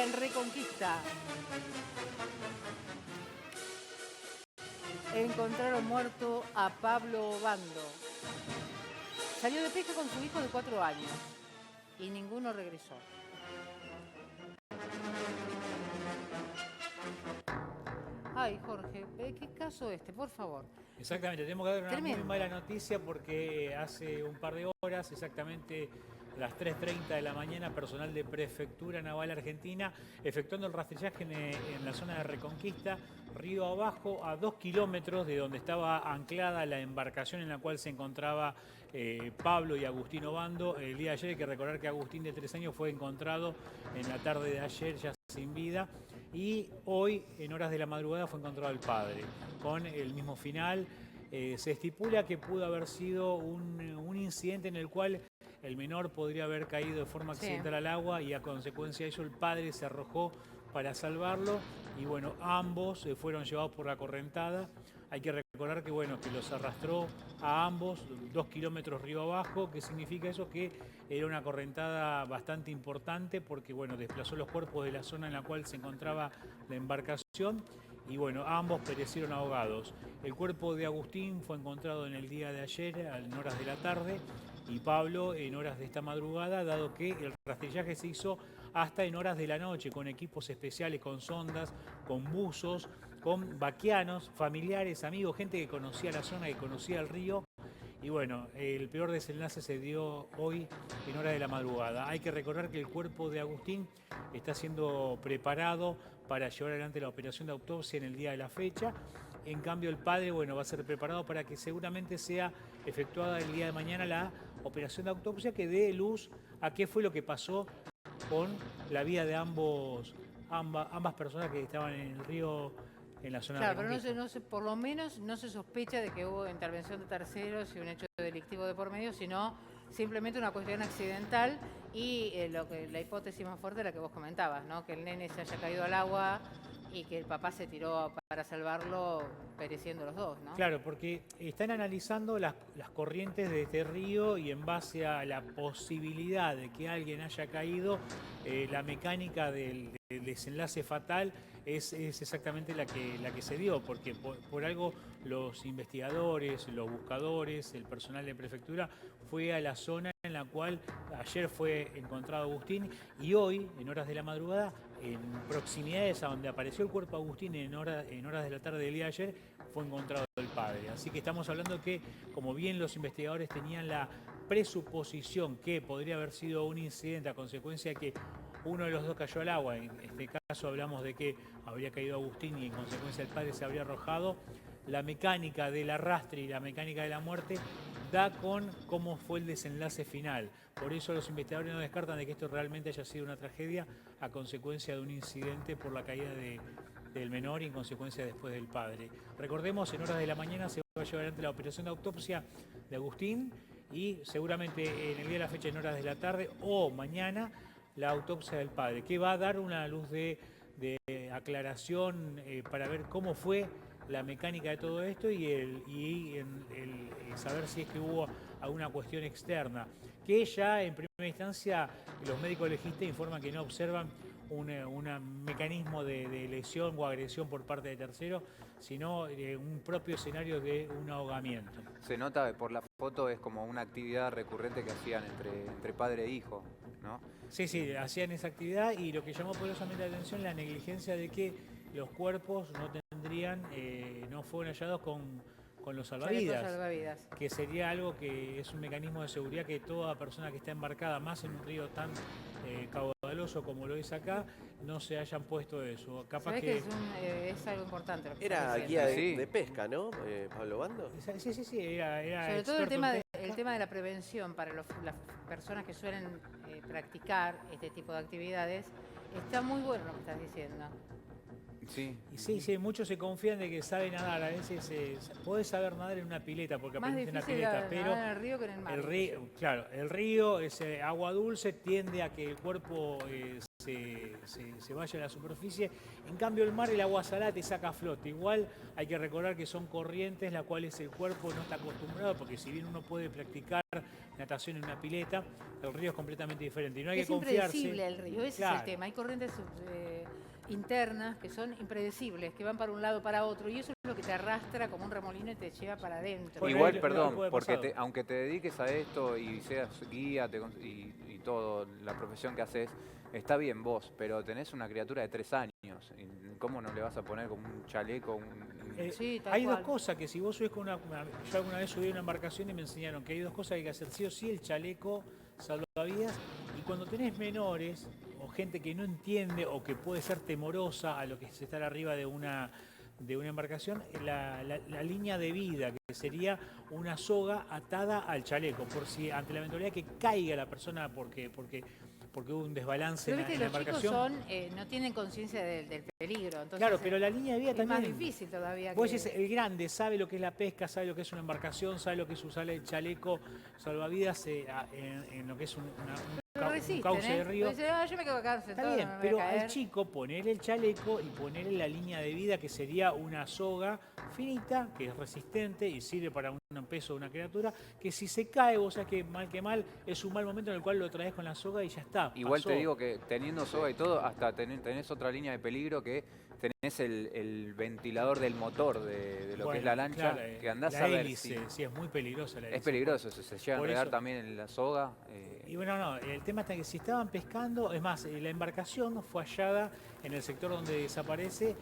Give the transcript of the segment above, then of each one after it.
en Reconquista. Encontraron muerto a Pablo Obando. Salió de pesca con su hijo de 4 años y ninguno regresó. Ay, Jorge, ¿qué caso este? Por favor. Exactamente, tenemos que dar una Tremendo. muy mala noticia porque hace un par de horas, exactamente las 3:30 de la mañana, personal de Prefectura Naval Argentina efectuando el rastrillaje en la zona de Reconquista, río abajo, a 2 kilómetros de donde estaba anclada la embarcación en la cual se encontraba Pablo y Agustín Obando. El día de ayer hay que recordar que Agustín, de 3 años, fue encontrado en la tarde de ayer ya sin vida, y hoy en horas de la madrugada fue encontrado el padre con el mismo final. Se estipula que pudo haber sido un incidente en el cual el menor podría haber caído de forma accidental al agua y a consecuencia de ello el padre se arrojó para salvarlo, y bueno, ambos fueron llevados por la correntada. Hay que recordar que bueno, que los arrastró a ambos 2 kilómetros río abajo. ¿Qué significa eso? Que era una correntada bastante importante porque bueno, desplazó los cuerpos de la zona en la cual se encontraba la embarcación, y bueno, ambos perecieron ahogados. El cuerpo de Agustín fue encontrado en el día de ayer en horas de la tarde, y Pablo en horas de esta madrugada, dado que el rastrillaje se hizo hasta en horas de la noche, con equipos especiales, con sondas, con buzos, con vaquianos, familiares, amigos, gente que conocía la zona, que conocía el río. Y bueno, el peor desenlace se dio hoy en horas de la madrugada. Hay que recordar que el cuerpo de Agustín está siendo preparado para llevar adelante la operación de autopsia en el día de la fecha. En cambio, el padre, bueno, va a ser preparado para que seguramente sea efectuada el día de mañana la operación de autopsia que dé luz a qué fue lo que pasó con la vida de ambas personas que estaban en el río en la zona de Claro, pero Reconquista. no se, por lo menos no se sospecha de que hubo intervención de terceros y un hecho delictivo de por medio, sino simplemente una cuestión accidental y la hipótesis más fuerte es la que vos comentabas, ¿no? Que el nene se haya caído al agua y que el papá se tiró para salvarlo, pereciendo los dos, ¿no? Claro, porque están analizando las corrientes de este río, y en base a la posibilidad de que alguien haya caído, la mecánica del desenlace fatal es exactamente la que se dio, porque por algo los investigadores, los buscadores, el personal de prefectura fue a la zona en la cual ayer fue encontrado Agustín, y hoy, en horas de la madrugada, en proximidades a donde apareció el cuerpo de Agustín en horas de la tarde del día de ayer, fue encontrado el padre. Así que estamos hablando que, como bien los investigadores tenían la presuposición que podría haber sido un incidente a consecuencia de que uno de los dos cayó al agua, en este caso hablamos de que habría caído Agustín y en consecuencia el padre se habría arrojado, la mecánica del arrastre y la mecánica de la muerte da con cómo fue el desenlace final. Por eso los investigadores no descartan de que esto realmente haya sido una tragedia a consecuencia de un incidente por la caída del menor y en consecuencia después del padre. Recordemos, en horas de la mañana se va a llevar adelante la operación de autopsia de Agustín, y seguramente en el día de la fecha, en horas de la tarde o mañana, la autopsia del padre, que va a dar una luz de aclaración para ver cómo fue la mecánica de todo esto y saber si es que hubo alguna cuestión externa, que ya en primera instancia los médicos legistas informan que no observan un mecanismo de lesión o agresión por parte de terceros, sino un propio escenario de un ahogamiento. Se nota por la foto, es como una actividad recurrente que hacían entre padre e hijo, ¿no? Sí, sí, hacían esa actividad, y lo que llamó poderosamente la atención, la negligencia de que los cuerpos no fueron hallados con los salvavidas, que sería algo que es un mecanismo de seguridad que toda persona que está embarcada, más en un río tan caudaloso como lo es acá, no se hayan puesto eso. Capaz se ve que es algo importante lo que era guía de pesca, ¿no? Pablo Obando. Sí, sí, sí, era sobre todo el tema de la prevención para las personas que suelen practicar este tipo de actividades. Está muy bueno lo que estás diciendo. Sí. Y sí, muchos se confían de que saben nadar. A veces podés saber nadar en una pileta porque aprendiste en una pileta, pero en el río que en el mar. El río, ese agua dulce, tiende a que el cuerpo se vaya a la superficie. En cambio el mar, el agua salada te saca a flote. Igual hay que recordar que son corrientes las cuales el cuerpo no está acostumbrado, porque si bien uno puede practicar natación en una pileta, el río es completamente diferente y no hay Es que confiarse. impredecible el río, ese Claro. es el tema. Hay corrientes internas que son impredecibles, que van para un lado para otro, y eso es lo que te arrastra como un remolino y te lleva para adentro. Bueno, Igual, lo perdón, puede porque pasar. aunque te dediques a esto y seas guía y todo, la profesión que haces, está bien vos, pero tenés una criatura de 3 años. ¿Y cómo no le vas a poner como un chaleco, Sí, tal Hay cual. dos cosas que si vos subís con yo alguna vez subí a una embarcación y me enseñaron que hay dos cosas que hay que hacer sí o sí: el chaleco salvavidas, y cuando tenés menores o gente que no entiende o que puede ser temorosa a lo que es estar arriba de una embarcación, la línea de vida, que sería una soga atada al chaleco, por si ante la eventualidad que caiga la persona porque hubo un desbalance Pero en viste la que los chicos embarcación. no tienen conciencia del peligro, entonces Claro, pero la línea de vida es también. más difícil todavía. Vos decís, el grande sabe lo que es la pesca, sabe lo que es una embarcación, sabe lo que es usar el chaleco salvavidas en lo que es un Resisten, cauce de río. Pues dice, yo me quedo acá sentado, Está bien, no me voy a pero al caer. chico ponerle el chaleco y ponerle la línea de vida, que sería una soga finita, que es resistente y sirve para un peso de una criatura, que si se cae, vos sabés que mal, es un mal momento en el cual lo traes con la soga y ya está. Igual pasó. te digo que teniendo soga y todo, hasta tenés otra línea de peligro, que tenés el ventilador del motor de lo que es la lancha, claro, que andás la a ver hélice, si... sí, es muy peligrosa la hélice. Es peligroso, se llega a Por enredar eso. también en la soga. Y bueno, no, el tema está que si estaban pescando, es más, la embarcación fue hallada en el sector donde desaparece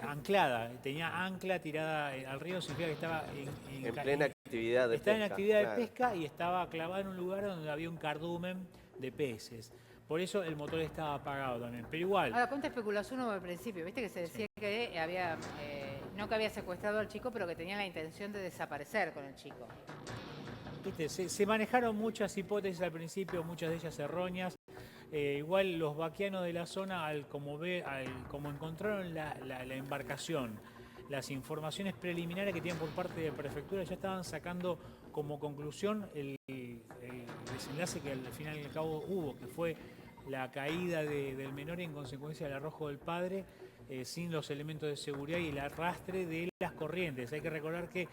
anclada, tenía ancla tirada al río, significa que estaba En plena actividad de estaba pesca. en actividad claro. de pesca y estaba clavada en un lugar donde había un cardumen de peces. Por eso el motor estaba apagado también, pero igual. Ahora, ¿cuánta especulación hubo al principio? Viste que se decía que había, no que había secuestrado al chico, pero que tenía la intención de desaparecer con el chico. ¿Viste? Se manejaron muchas hipótesis al principio, muchas de ellas erróneas. Igual los vaquianos de la zona, como encontraron la embarcación, las informaciones preliminares que tienen por parte de la prefectura, ya estaban sacando como conclusión el desenlace que al final y al cabo hubo, que fue la caída del menor y en consecuencia el arrojo del padre, sin los elementos de seguridad y el arrastre de las corrientes. Hay que recordar que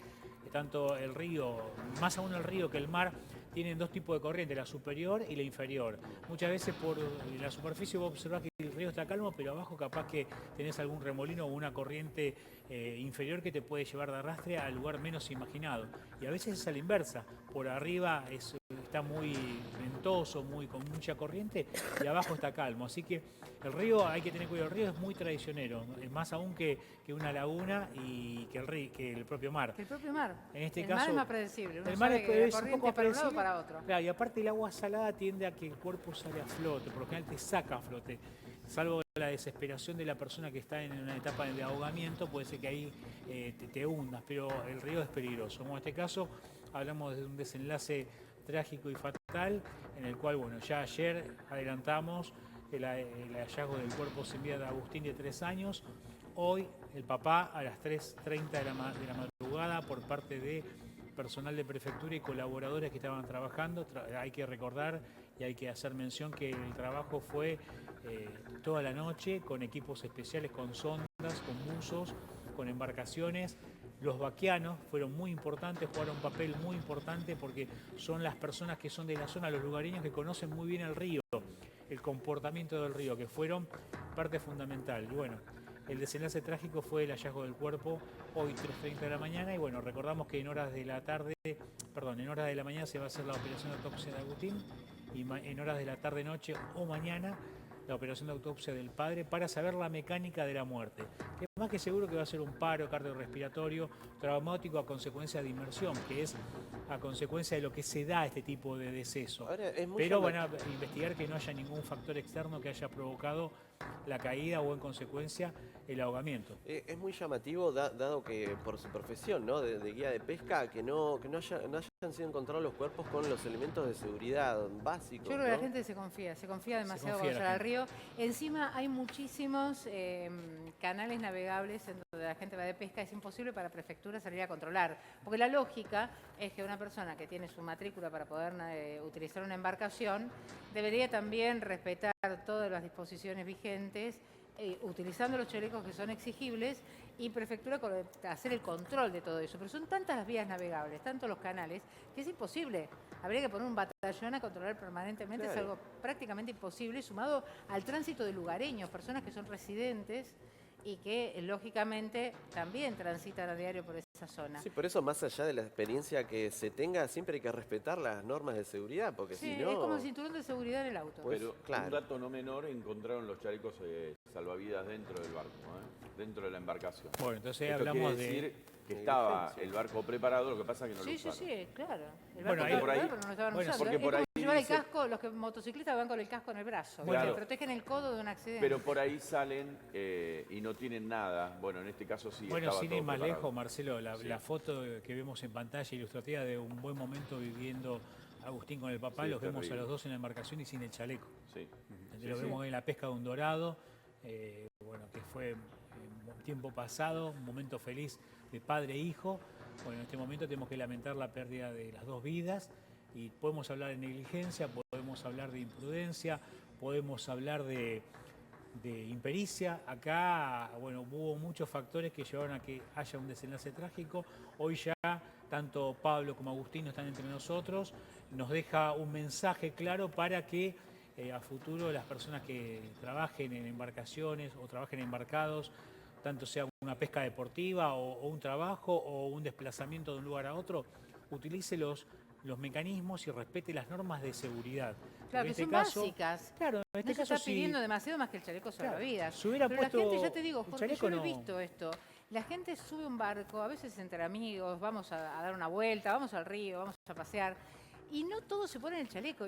tanto el río, más aún el río que el mar, tienen dos tipos de corriente, la superior y la inferior. Muchas veces por la superficie vos observás que el río está calmo, pero abajo capaz que tenés algún remolino o una corriente inferior que te puede llevar de arrastre al lugar menos imaginado. Y a veces es a la inversa, por arriba está muy ventoso, con mucha corriente, y abajo está calmo. Así que el río, hay que tener cuidado, el río es muy traicionero, más aún que una laguna y que el propio mar. Que el propio mar. En este el caso, mar es más predecible. Uno el mar sabe que la es un corriente poco es para un lado o predecible. para otro. Claro, y aparte el agua salada tiende a que el cuerpo sale a flote, por lo general te saca a flote. Salvo la desesperación de la persona que está en una etapa de ahogamiento, puede ser que ahí te hundas, pero el río es peligroso. Como en este caso, hablamos de un desenlace trágico y fatal, en el cual, bueno, ya ayer adelantamos el hallazgo del cuerpo sin vida de Agustín, de 3 años. Hoy, el papá, a las 3:30 de la madrugada, por parte de personal de prefectura y colaboradores que estaban trabajando. Hay que recordar y hay que hacer mención que el trabajo fue toda la noche, con equipos especiales, con sondas, con buzos, con embarcaciones. Los vaquianos fueron muy importantes, jugaron un papel muy importante porque son las personas que son de la zona, los lugareños que conocen muy bien el río, el comportamiento del río, que fueron parte fundamental. Y bueno, el desenlace trágico fue el hallazgo del cuerpo hoy 3:30 de la mañana y bueno, recordamos que en horas de la mañana se va a hacer la operación de autopsia de Agustín y en horas de la tarde-noche o mañana la operación de autopsia del padre para saber la mecánica de la muerte. Que más que seguro que va a ser un paro cardiorrespiratorio traumático a consecuencia de inmersión, que es a consecuencia de lo que se da este tipo de deceso. Ahora, Pero van a investigar que no haya ningún factor externo que haya provocado la caída o en consecuencia el ahogamiento. Es muy llamativo, dado que por su profesión, ¿no? de guía de pesca, que no hayan sido encontrados los cuerpos con los elementos de seguridad básicos. Yo creo que ¿no? la gente se confía demasiado confía cuando la sale al río. Encima hay muchísimos canales navegables en donde la gente va de pesca, es imposible para la prefectura salir a controlar. Porque la lógica es que una persona que tiene su matrícula para poder utilizar una embarcación debería también respetar todas las disposiciones vigentes, utilizando los chalecos que son exigibles y prefectura hacer el control de todo eso. Pero son tantas las vías navegables, tantos los canales, que es imposible. Habría que poner un batallón a controlar permanentemente, Claro. es algo prácticamente imposible, sumado al tránsito de lugareños, personas que son residentes y que lógicamente también transitan a diario por esa zona. Sí, por eso más allá de la experiencia que se tenga, siempre hay que respetar las normas de seguridad, porque Sí, si no... es como el cinturón de seguridad en el auto. Pues, Pero claro. un dato no menor, encontraron los chalecos salvavidas dentro del barco, dentro de la embarcación. Bueno, entonces Esto hablamos quiere de... decir que estaba el barco preparado, lo que pasa es que no lo Sí, sí, usaron. sí, claro. El Bueno, barco ahí- estaba por ahí- preparado, pero no lo estaban bueno, usando. porque Es por como ahí llevar el dice- casco, los motociclistas van con el casco en el brazo, ¿viste? Claro. Protegen el codo de un accidente. Pero por ahí salen y no tienen nada. Bueno, en este caso sí. Bueno, estaba sin todo ir más preparado. lejos, Marcelo, Sí. la foto que vemos en pantalla ilustrativa de un buen momento viviendo Agustín con el papá, Sí, los vemos a terrible. los dos en la embarcación y sin el chaleco. Sí. Lo vemos en la pesca de un dorado, bueno, que fue un tiempo pasado, un momento feliz de padre e hijo. Bueno, en este momento tenemos que lamentar la pérdida de las dos vidas y podemos hablar de negligencia, podemos hablar de imprudencia, podemos hablar de impericia. Acá, bueno, hubo muchos factores que llevaron a que haya un desenlace trágico. Hoy ya tanto Pablo como Agustín no están entre nosotros. Nos deja un mensaje claro para que a futuro las personas que trabajen en embarcaciones o trabajen embarcados, tanto sea una pesca deportiva o un trabajo o un desplazamiento de un lugar a otro, utilice los mecanismos y respete las normas de seguridad. Claro, En que este son caso, básicas. claro, en este No se caso está sí. pidiendo demasiado más que el chaleco salvavidas. si hubiera Pero la puesto gente, ya te digo, el Jorge, chaleco yo lo he no- visto esto. La gente sube un barco, a veces entre amigos, vamos a dar una vuelta, vamos al río, vamos a pasear. Y no todos se ponen el chaleco.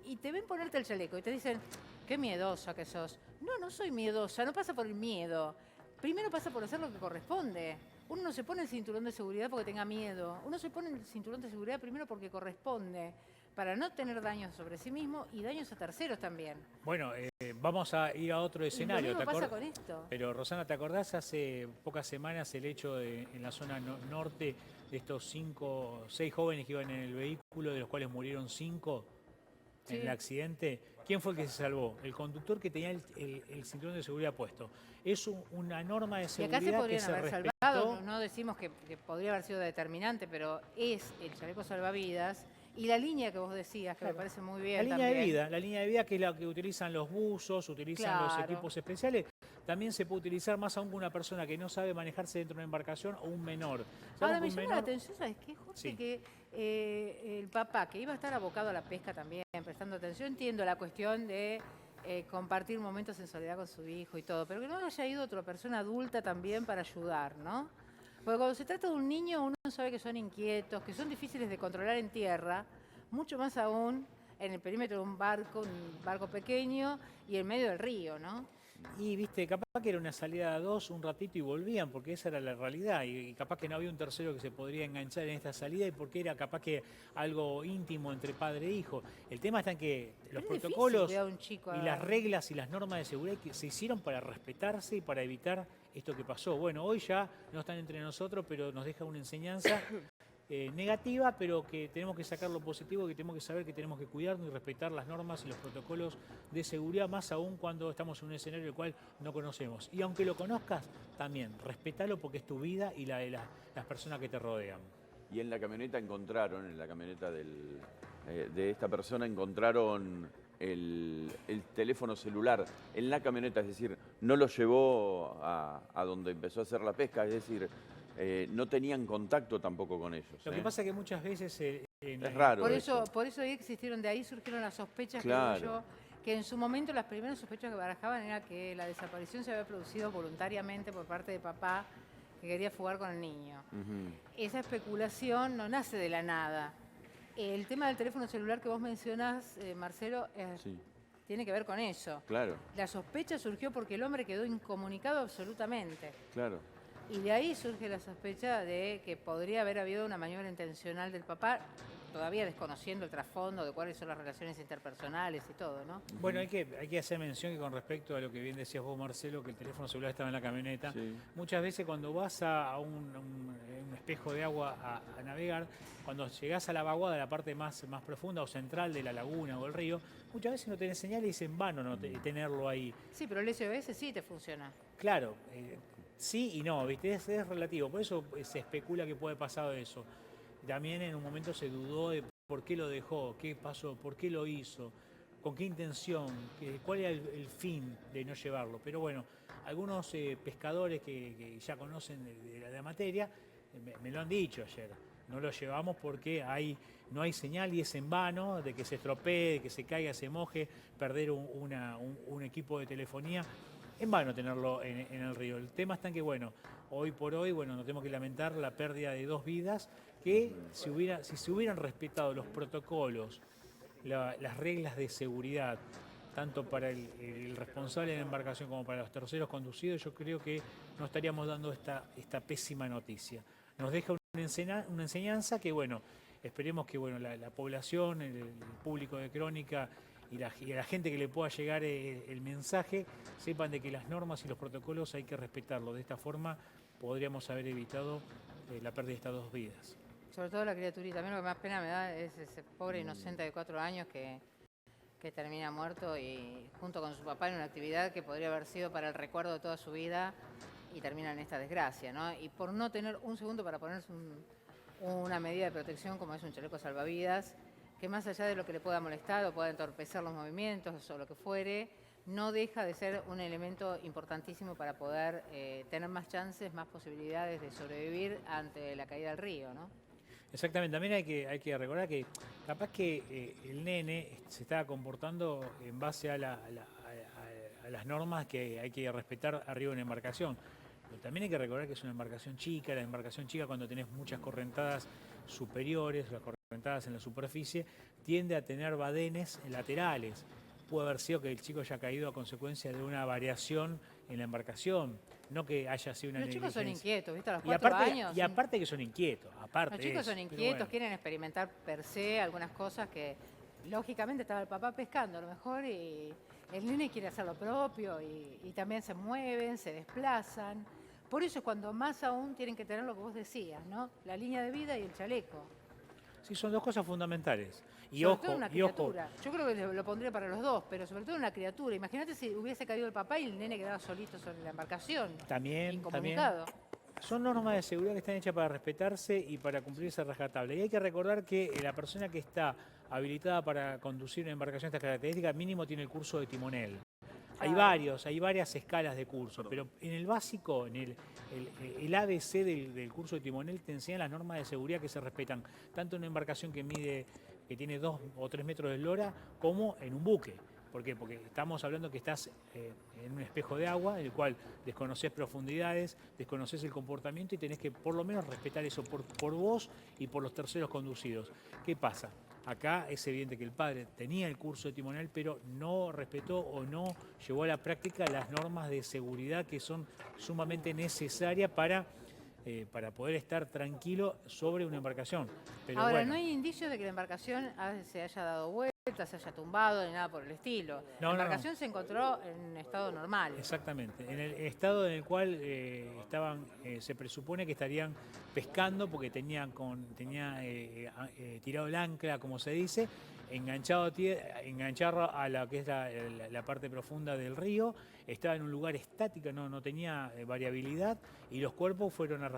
Y te ven ponerte el chaleco y te dicen, qué miedosa que sos. No, no soy miedosa, no pasa por el miedo. Primero pasa por hacer lo que corresponde. Uno no se pone el cinturón de seguridad porque tenga miedo. Uno se pone el cinturón de seguridad primero porque corresponde, para no tener daños sobre sí mismo y daños a terceros también. Bueno, vamos a ir a otro Y escenario. lo mismo ¿te pasa acor- con esto. Pero Rosana, ¿te acordás hace pocas semanas el hecho en la zona norte de estos 6 jóvenes que iban en el vehículo, de los cuales murieron 5 en Sí. el accidente? ¿Quién fue el que se salvó? El conductor que tenía el cinturón de seguridad puesto. Es una norma de Y acá seguridad se que podrían se haber respetó. salvado, no decimos que podría haber sido determinante, pero es el chaleco salvavidas y la línea que vos decías, que Claro. me parece muy La bien línea también. de vida, la línea de vida que es la que utilizan los buzos, utilizan los Claro. equipos especiales, también se puede utilizar más aún con una persona que no sabe manejarse dentro de una embarcación o un menor. Ahora Sabemos me que un llama la menor- atención, ¿sabes qué, Jorge? Sí. Que el papá, que iba a estar abocado a la pesca también, prestando atención, entiendo la cuestión de compartir momentos en soledad con su hijo y todo, pero que no haya ido otra persona adulta también para ayudar, ¿no? Porque cuando se trata de un niño, uno sabe que son inquietos, que son difíciles de controlar en tierra, mucho más aún en el perímetro de un barco pequeño y en medio del río, ¿no? Y viste, capaz que era una salida a dos un ratito y volvían, porque esa era la realidad. Y capaz que no había un tercero que se podría enganchar en esta salida y porque era capaz que algo íntimo entre padre e hijo. El tema está en que los Pero es difícil protocolos cuidar a un chico y las reglas y las normas de seguridad que se hicieron para respetarse y para evitar esto que pasó. Bueno, hoy ya no están entre nosotros, pero nos deja una enseñanza negativa, pero que tenemos que sacar lo positivo, que tenemos que saber que tenemos que cuidarnos y respetar las normas y los protocolos de seguridad, más aún cuando estamos en un escenario el cual no conocemos. Y aunque lo conozcas, también respetalo porque es tu vida y la de las personas que te rodean. Y en la camioneta encontraron, en la camioneta de esta persona, encontraron el teléfono celular en la camioneta, es decir, no lo llevó a donde empezó a hacer la pesca, es decir, no tenían contacto tampoco con ellos. Lo que pasa es que muchas veces... Es raro. Por eso ahí existieron, de ahí surgieron las sospechas, Claro. creo yo, que en su momento las primeras sospechas que barajaban era que la desaparición se había producido voluntariamente por parte de papá que quería fugar con el niño. Ujú. Esa especulación no nace de la nada. El tema del teléfono celular que vos mencionás, Marcelo, Sí, tiene que ver con eso. claro, La sospecha surgió porque el hombre quedó incomunicado absolutamente. claro. Y de ahí surge la sospecha de que podría haber habido una maniobra intencional del papá. todavía desconociendo el trasfondo de cuáles son las relaciones interpersonales y todo, ¿no? Bueno, hay que hacer mención que con respecto a lo que bien decías vos, Marcelo, que el teléfono celular estaba en la camioneta, Sí. muchas veces cuando vas a un espejo de agua a navegar, cuando llegás a la vaguada, la parte más profunda o central de la laguna o el río, muchas veces no tenés señal y es en vano no tenerlo ahí. Sí, pero el SOS sí te funciona. Claro, sí y no, ¿viste? Es relativo, por eso se especula que puede pasar eso. También en un momento se dudó de por qué lo dejó, qué pasó, por qué lo hizo, con qué intención, cuál era el fin de no llevarlo. Pero bueno, algunos pescadores que ya conocen de la materia me lo han dicho ayer. No lo llevamos porque no hay señal y es en vano de que se estropee, de que se caiga, se moje, perder un equipo de telefonía. En vano tenerlo en el río. El tema está en que, bueno, hoy por hoy, bueno, nos tenemos que lamentar la pérdida de 2 vidas que si se hubieran respetado los protocolos, las reglas de seguridad, tanto para el responsable de la embarcación como para los terceros conducidos, yo creo que no estaríamos dando esta pésima noticia. Nos deja una enseñanza que, bueno, esperemos que bueno, la población, el público de Crónica y a la gente que le pueda llegar el mensaje, sepan de que las normas y los protocolos hay que respetarlos. De esta forma podríamos haber evitado la pérdida de estas 2 vidas. Sobre todo la criaturita. A mí lo que más pena me da es ese pobre inocente de 4 años que termina muerto y junto con su papá en una actividad que podría haber sido para el recuerdo de toda su vida y termina en esta desgracia, ¿no? Y por no tener un segundo para ponerse una medida de protección como es un chaleco salvavidas, que más allá de lo que le pueda molestar o pueda entorpecer los movimientos o lo que fuere, no deja de ser un elemento importantísimo para poder tener más chances, más posibilidades de sobrevivir ante la caída del río, ¿no? Exactamente, también hay que recordar que capaz que el nene se estaba comportando en base a las normas que hay que respetar arriba de una embarcación. Pero también hay que recordar que es una embarcación chica, la embarcación chica cuando tenés muchas correntadas superiores, las correntadas en la superficie, tiende a tener badenes laterales. Puede haber sido que el chico haya caído a consecuencia de una variación en la embarcación, no que haya sido una Los chicos son negligencia. inquietos, ¿viste? A los 4 años. Y aparte que son inquietos, aparte Los chicos de son eso, pero inquietos, bueno. quieren experimentar per se algunas cosas que lógicamente estaba el papá pescando a lo mejor y el nene quiere hacer lo propio y también se mueven, se desplazan. Por eso es cuando más aún tienen que tener lo que vos decías, ¿no? La línea de vida y el chaleco. Sí, son 2 cosas fundamentales. Y Sobre ojo, todo una y ojo, criatura. Yo creo que lo pondría para los dos, pero sobre todo una criatura. Imagínate si hubiese caído el papá y el nene quedaba solito sobre la embarcación. también, Incomunicado. son normas de seguridad que están hechas para respetarse y para cumplirse rajatabla. Y hay que recordar que la persona que está habilitada para conducir una embarcación de estas características, mínimo tiene el curso de timonel. Hay varias escalas de curso, pero en el básico, en el ABC del curso de timonel te enseñan las normas de seguridad que se respetan, tanto en una embarcación que tiene 2 o 3 metros de eslora, como en un buque. ¿Por qué? Porque estamos hablando que estás en un espejo de agua, en el cual desconoces profundidades, desconoces el comportamiento y tenés que por lo menos respetar eso por vos y por los terceros conducidos. ¿Qué pasa? Acá es evidente que el padre tenía el curso de timonel, pero no respetó o no llevó a la práctica las normas de seguridad que son sumamente necesarias para poder estar tranquilo sobre una embarcación. Pero Ahora, bueno, no hay indicios de que la embarcación se haya dado vuelta, se haya tumbado, ni nada por el estilo. No, La no, embarcación se encontró en estado normal. exactamente, en el estado en el cual se presupone que estarían pescando porque tenía tirado el ancla, como se dice, enganchado a la que es la parte profunda del río, estaba en un lugar estático, no tenía variabilidad y los cuerpos fueron arrastrados